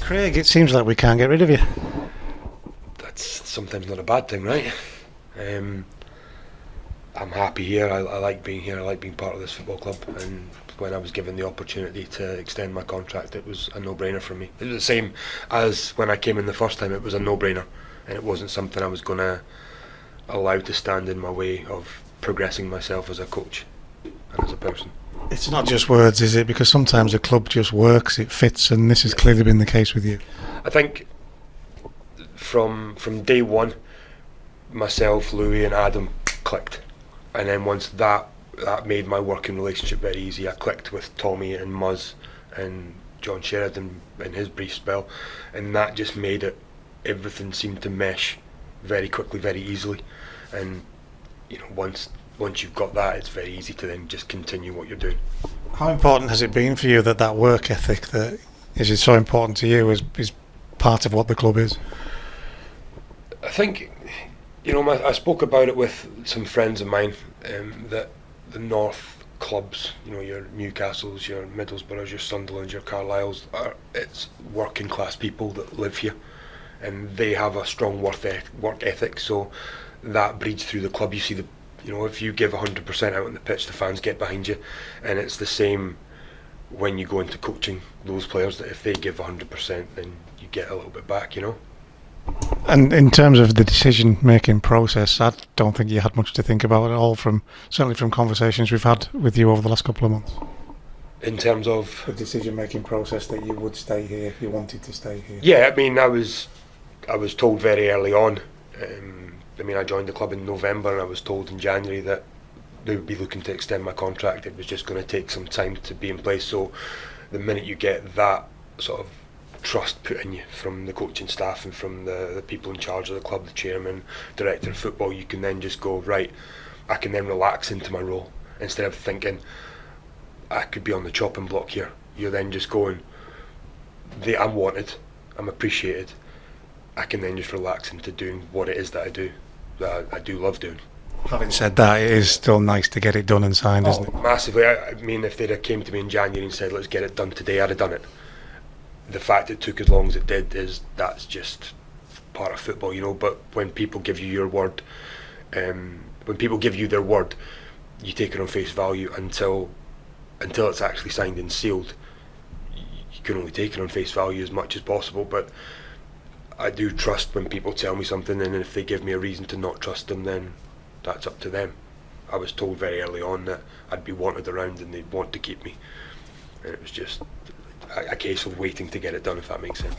Craig, it seems like we can't get rid of you. That's sometimes not a bad thing, right? Um, I'm happy here. I like being here. I like being part of this football club. And when I was given the opportunity to extend my contract, it was a no-brainer for me. It was the same as when I came in the first time. It was a no-brainer, and it wasn't something I was going to allow to stand in my way of progressing myself as a coach and as a person. It's not just words, is it? Because sometimes a club just works, it fits, and this has clearly been the case with you. I think from day one, myself, Louis, and Adam clicked, and then once that made my working relationship very easy. I clicked with Tommy and Muzz and John Sheridan in his brief spell, and that just made it. Everything seemed to mesh very quickly, very easily, and once you've got that, it's very easy to then just continue what you're doing. How important has it been for you that work ethic that is so important to you is part of what the club is? I think, I spoke about it with some friends of mine, that the North clubs, your Newcastles, your Middlesbroughs, your Sunderlands, your Carlisles, it's working class people that live here, and they have a strong work ethic, so that breeds through the club. You see if you give 100% out on the pitch, the fans get behind you, and it's the same when you go into coaching those players, that if they give 100%, then you get a little bit back, And in terms of the decision-making process, I don't think you had much to think about at all, certainly from conversations we've had with you over the last couple of months. In terms of the decision-making process, that you would stay here, you wanted to stay here. Yeah, I was told very early on. I joined the club in November, and I was told in January that they would be looking to extend my contract. It was just going to take some time to be in place. So the minute you get that sort of trust put in you from the coaching staff and from the people in charge of the club, the chairman, director of football, you can then just go, right, I can then relax into my role instead of thinking I could be on the chopping block here. You're then just going, I'm wanted, I'm appreciated. I can then just relax into doing what it is that I do, that I do love doing. Having said that, it is still nice to get it done and signed, isn't it? Massively. I mean, if they'd have came to me in January and said, let's get it done today, I'd have done it. The fact it took as long as it did that's just part of football, but when people give you your word, when people give you their word, you take it on face value until it's actually signed and sealed. You can only take it on face value as much as possible, but I do trust when people tell me something, and if they give me a reason to not trust them, then that's up to them. I was told very early on that I'd be wanted around and they'd want to keep me, and it was just a case of waiting to get it done, if that makes sense.